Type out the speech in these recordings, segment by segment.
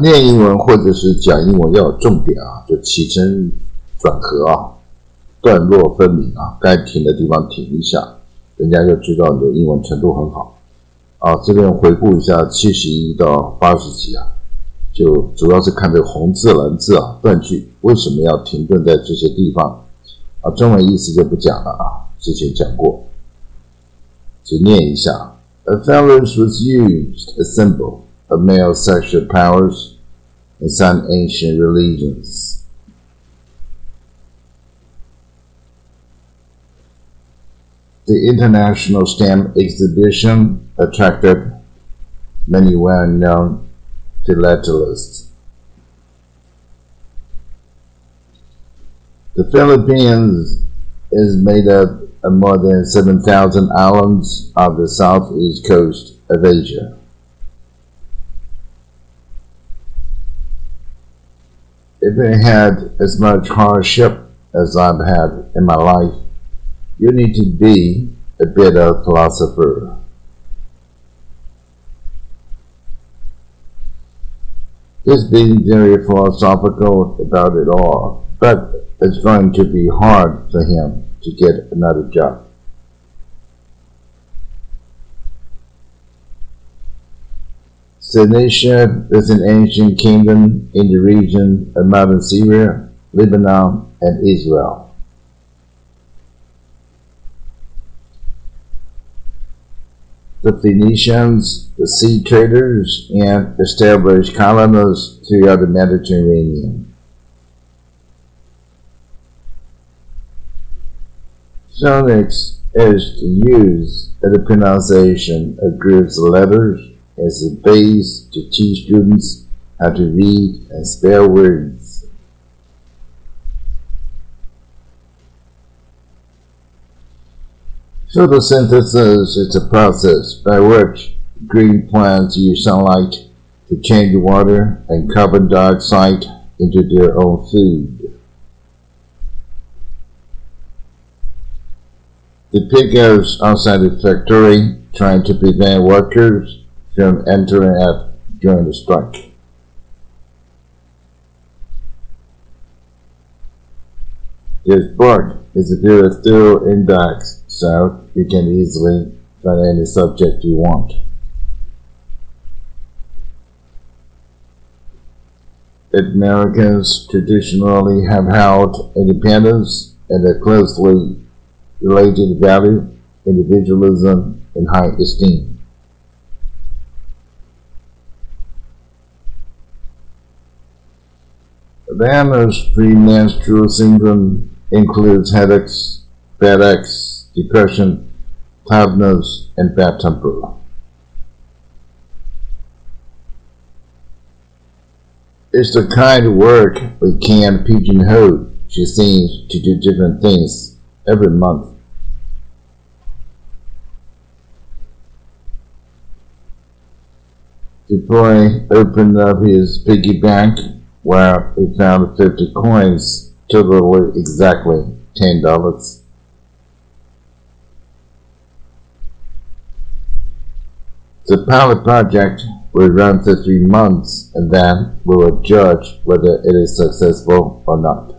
念英文或者是讲英文要有重点啊，就起承转合啊，段落分明啊，该停的地方停一下，人家就知道你的英文程度很好啊。这边回顾一下71到80集啊，就主要是看这个红字蓝字啊，断句为什么要停顿在这些地方啊？中文意思就不讲了啊，之前讲过，只念一下。A phallus was used, a symbol of male sexual powers in some ancient religions. The International Stamp Exhibition attracted many well-known philatelists. The Philippines is made up of more than 7,000 islands of the southeast coast of Asia. If I had as much hardship as I've had in my life, you need to be a bit of a philosopher. He's being very philosophical about it all, but it's going to be hard for him to get another job. Phoenicia is an ancient kingdom in the region of modern Syria, Lebanon, and Israel. The Phoenicians, the sea traders, and established colonies throughout the Mediterranean. Phonics is the use of the pronunciation of groups of letters as a base to teach students how to read and spell words. Photosynthesis is a process by which green plants use sunlight to change water and carbon dioxide into their own food. The pickers outside the factory trying to prevent workers from entering it during the strike. This book is a very thorough index, so you can easily find any subject you want. Americans traditionally have held independence and a closely related value, individualism, and high esteem. Vanna's premenstrual syndrome includes headaches, backaches, depression, tiredness, and bad temper. It's the kind of work we can't pigeonhole. She seems to do different things every month. The boy opened up his piggy bank where he found 50 coins, totaling exactly $10. The pilot project will run for 3 months, and then we will judge whether it is successful or not.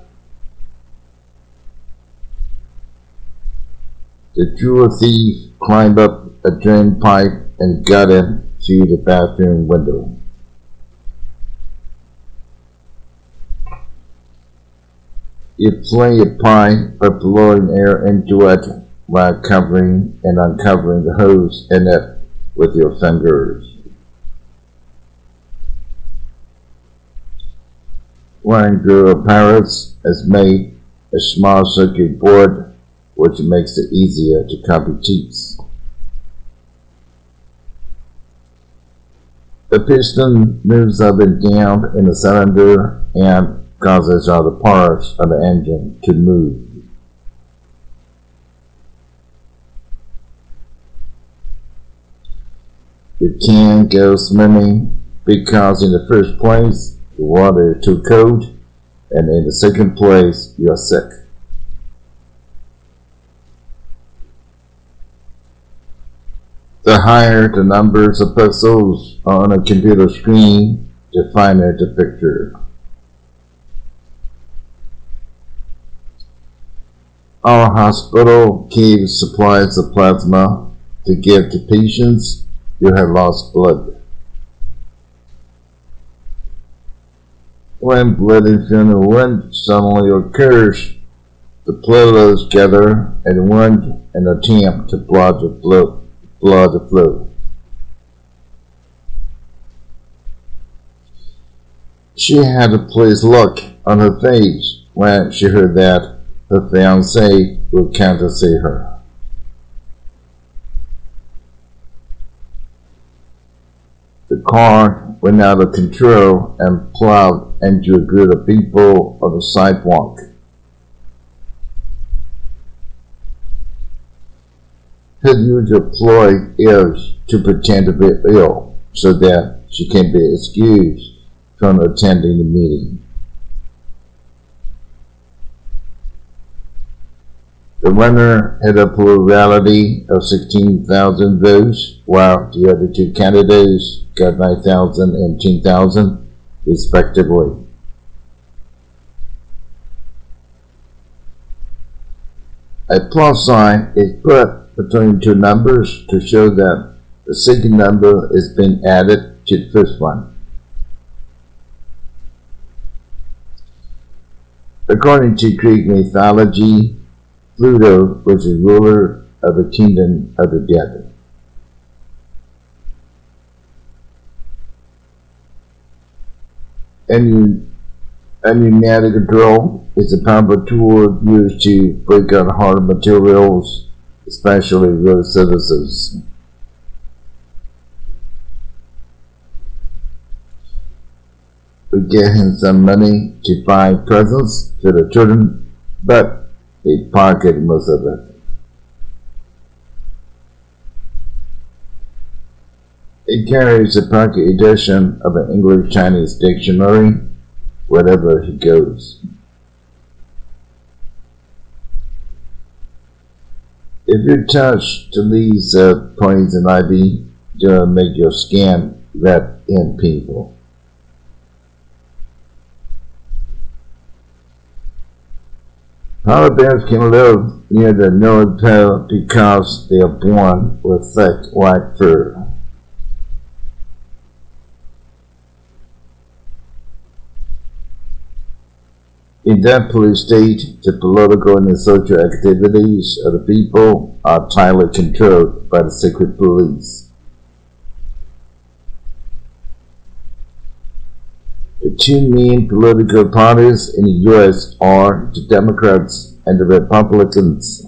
The jewel thief climbed up a drain pipe and got in through the bathroom window. You play a pie by blowing air into it while covering and uncovering the holes in it with your fingers. One group of pirates has made a small circuit board which makes it easier to copy cheats. The piston moves up and down in the cylinder and causes other parts of the engine to move. You can't go swimming because in the first place the water is too cold, and in the second place you are sick. The higher the numbers of pixels on a computer screen, define the picture. Our hospital gives supplies of plasma to give to patients who have lost blood. When bloody from a wound suddenly occurs, the platelets gather at the wound and attempt to blood the flow. She had a pleased look on her face when she heard that her fiancé would come to see her. The car went out of control and plowed into a group of people on the sidewalk. Her usual ploy is to pretend to be ill so that she can be excused from attending the meeting. The winner had a plurality of 16,000 votes, while the other two candidates got 9,000 and 10,000, respectively. A plus sign is put between two numbers to show that the second number is being added to the first one. According to Greek mythology, Pluto was the ruler of the kingdom of the dead. A pneumatic drill is a powerful tool used to break out hard materials, especially road surfaces. We gave him some money to buy presents for the children, but he pocketed most of it. He carries a pocket edition of an English-Chinese dictionary wherever he goes. If you touch the leaves of poison ivy, it will make your skin red and painful. Polar bears can live near the North Pole because they are born with thick white fur. In that police state, the political and social activities of the people are tightly controlled by the secret police. The two main political parties in the U.S. are the Democrats and the Republicans.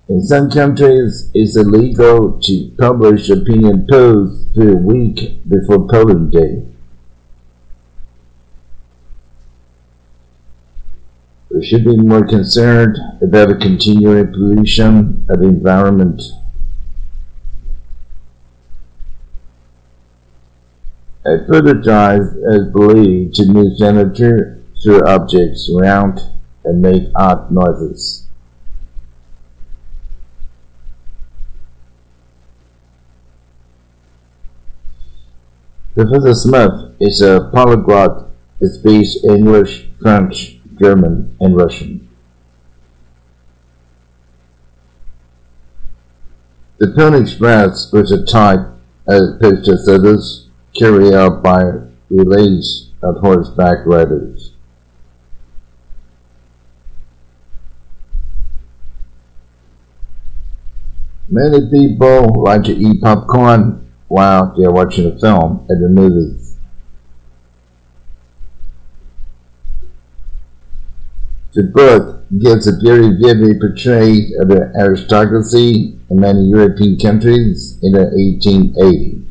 In some countries, it's illegal to publish opinion polls for a week before polling day. We should be more concerned about the continuing pollution of the environment. A photograph is believed to move energy through objects around and make odd noises. Professor Smith is a polyglot. He speaks English, French, German, and Russian. The Pony Express was a type of postal service carried out by relays of horseback riders. Many people like to eat popcorn while they are watching a film at the movies. The book gives a very vivid portrayal of the aristocracy in many European countries in the 1880s.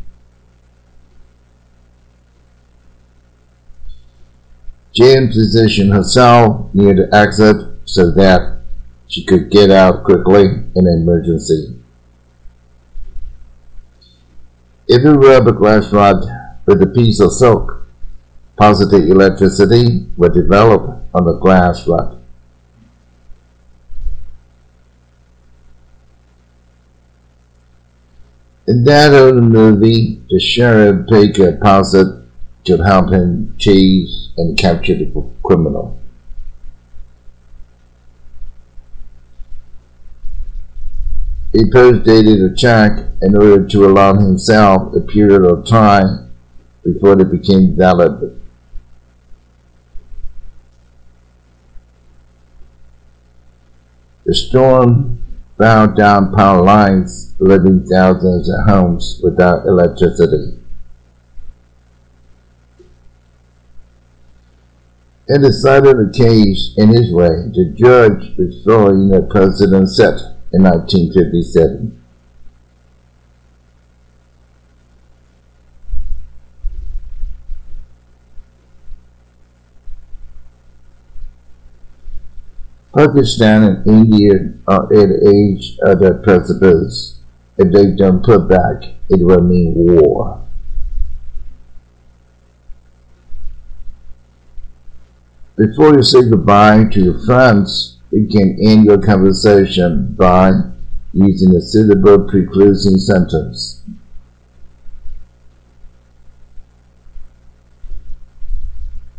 Jane positioned herself near the exit so that she could get out quickly in an emergency. If you rub a glass rod with a piece of silk, positive electricity will develop on the glass rod. In that old movie, the sheriff paid a deposit to help him chase and capture the criminal. He post-dated a check in order to allow himself a period of time before it became valid. The storm bowed down power lines, leaving thousands of homes without electricity. In deciding the case in his way, the judge was following a precedent set in 1957. Pakistan and India are at the edge of the precipice. If they don't put back, it will mean war. Before you say goodbye to your friends, you can end your conversation by using a suitable precluding sentence.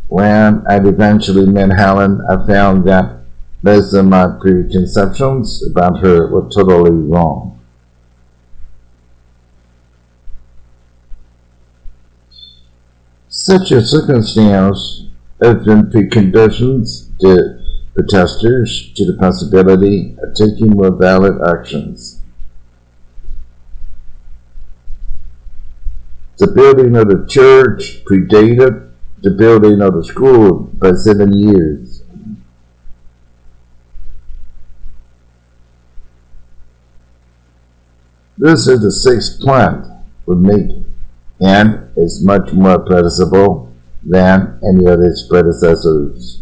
When I eventually met Helen, I found that most of my preconceptions about her were totally wrong. Such a circumstance often preconditions the protesters to the possibility of taking more valid actions. The building of the church predated the building of the school by 7 years. This is the 6th plant we make, and is much more predictable than any of its predecessors.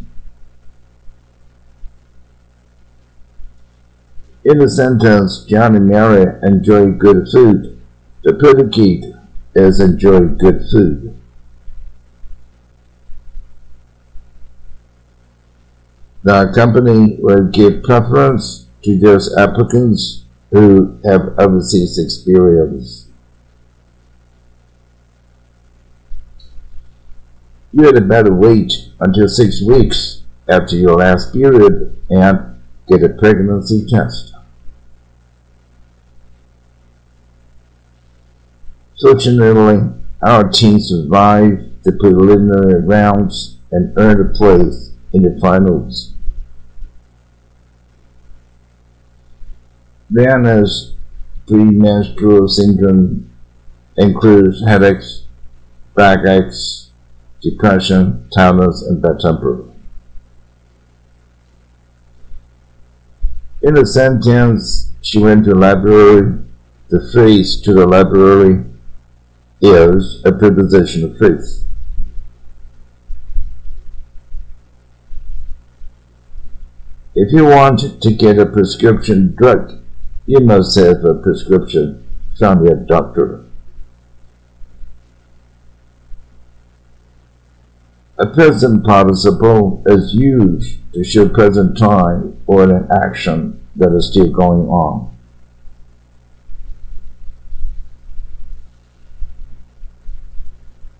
In the sentence, John and Mary enjoy good food, the predicate is enjoy good food. The company will give preference to those applicants who have overseas experience. You had better wait until 6 weeks after your last period and get a pregnancy test. Fortunately, our team survived the preliminary rounds and earned a place in the finals. Diana's premenstrual syndrome includes headaches, backaches, depression, tiredness, and bad temper. In the sentence, she went to the library. The phrase "to the library" is a preposition of phrase. If you want to get a prescription drug, you must have a prescription from your doctor. A present participle is used to show present time or an action that is still going on.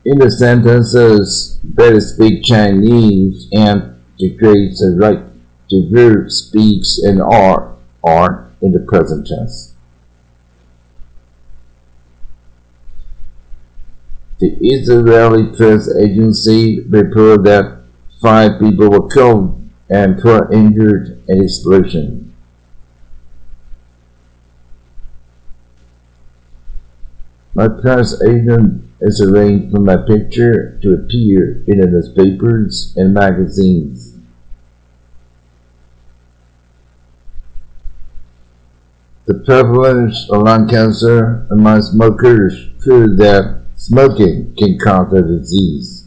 In the sentences, better speak Chinese and degrades the right. The verb speaks and are in the present tense. The Israeli press agency reported that 5 people were killed and 4 injured in the explosion. My press agent has arranged for my picture to appear in the newspapers and magazines. The prevalence of lung cancer among smokers proves that smoking can cause the disease.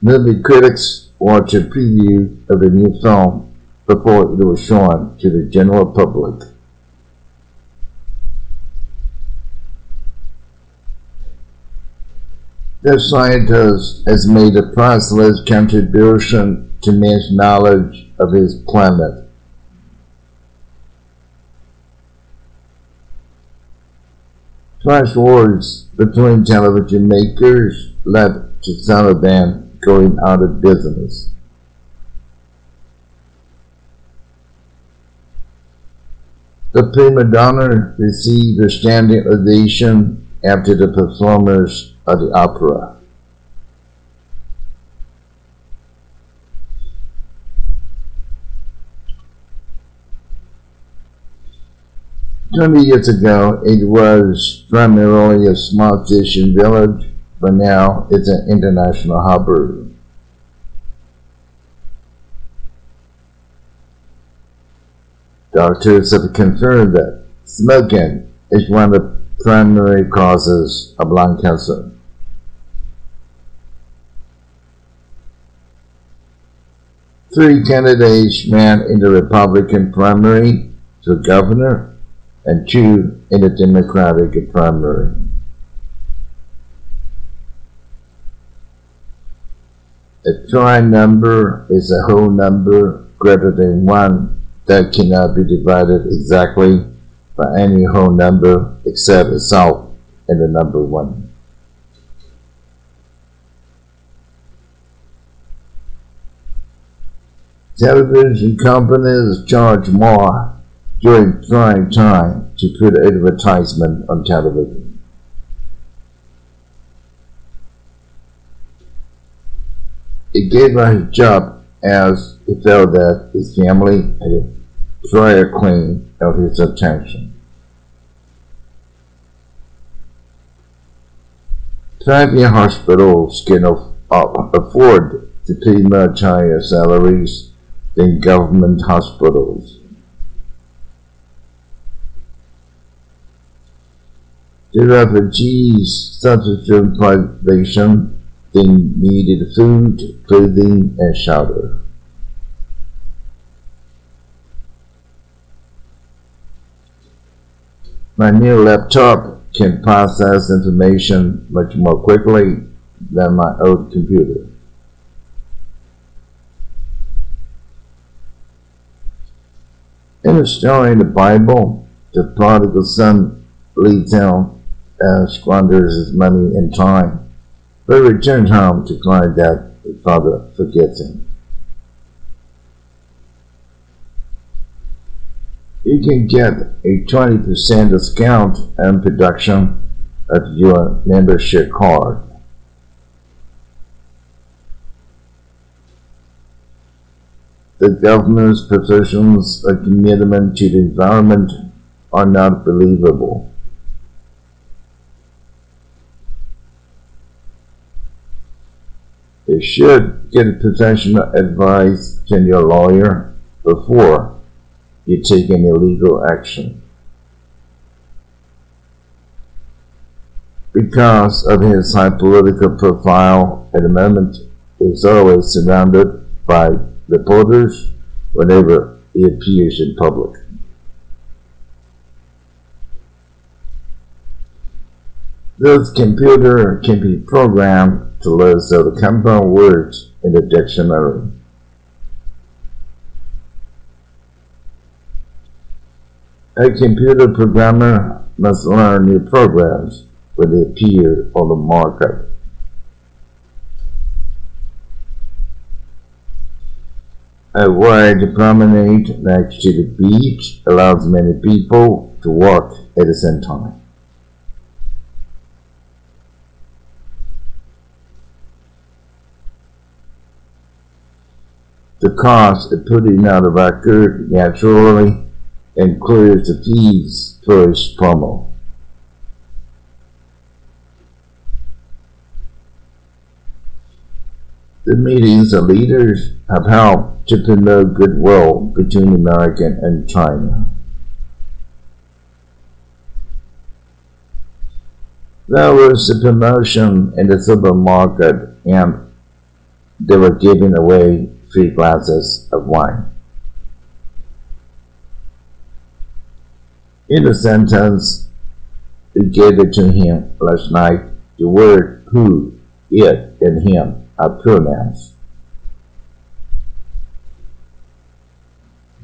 Movie critics watched a preview of the new film before it was shown to the general public. The scientist has made a priceless contribution to man's knowledge of his planet. Price wars between television makers led to some of them going out of business. The prima donna received a standing ovation after the performers of the opera. "20 years ago, it was primarily a small fishing village, but now it's an international harbor." Doctors have confirmed that smoking is one of the primary causes of lung cancer. Three candidates ran in the Republican primary for governor and two in the Democratic primary. A prime number is a whole number greater than 1 that cannot be divided exactly by any whole number except itself and the number 1. Television companies charge more during prime time to put advertisement on television. It gave her his job as he felt that his family had a prior claim of his attention. Private hospitals can afford to pay much higher salaries than government hospitals. The refugees suffered from privation. They needed food, clothing, and shelter. My new laptop can process information much more quickly than my old computer. In a story in the Bible, the prodigal son leaves town and squanders his money and time, but returns home to find that his father forgets him. You can get a 20% discount on production of your membership card. The government's professions of commitment to the environment are not believable. You should get professional advice from your lawyer before you take any legal action. Because of his high political profile at the moment, he is always surrounded by reporters whenever he appears in public. This computer can be programmed to list all the compound words in the dictionary. A computer programmer must learn new programs when they appear on the market. A wide promenade next to the beach allows many people to walk at the same time. The cost of putting out a record naturally includes the fees for its promo. The meetings of leaders have helped to promote goodwill between America and China. There was a promotion in the supermarket and they were giving away free glasses of wine. In the sentence, we gave it to him last night. The word who, it, and him are pronouns.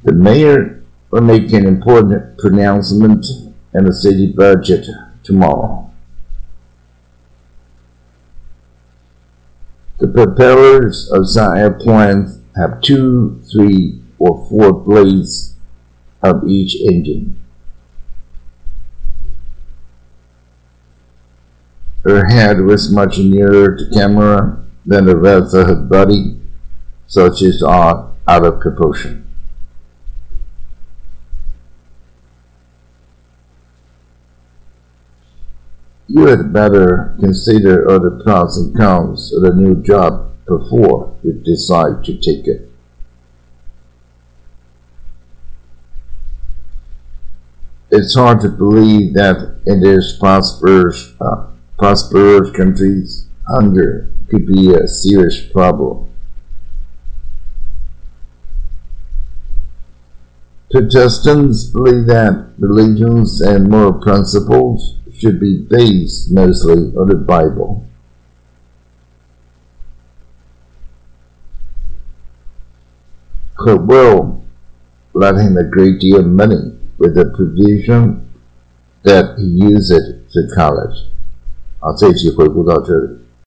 The mayor will make an important pronouncement in the city budget tomorrow. The propellers of some airplanes have 2, 3, or 4 blades of each engine. Her head was much nearer to camera than the rest of her body, so she's out of proportion. You had better consider all the pros and cons of the new job before you decide to take it. It's hard to believe that in these prosperous countries, hunger could be a serious problem. Protestants believe that religions and moral principles should be based mostly on the Bible. Her will let him a great deal of money with the provision that he use it to college. 这一集回顾到这里。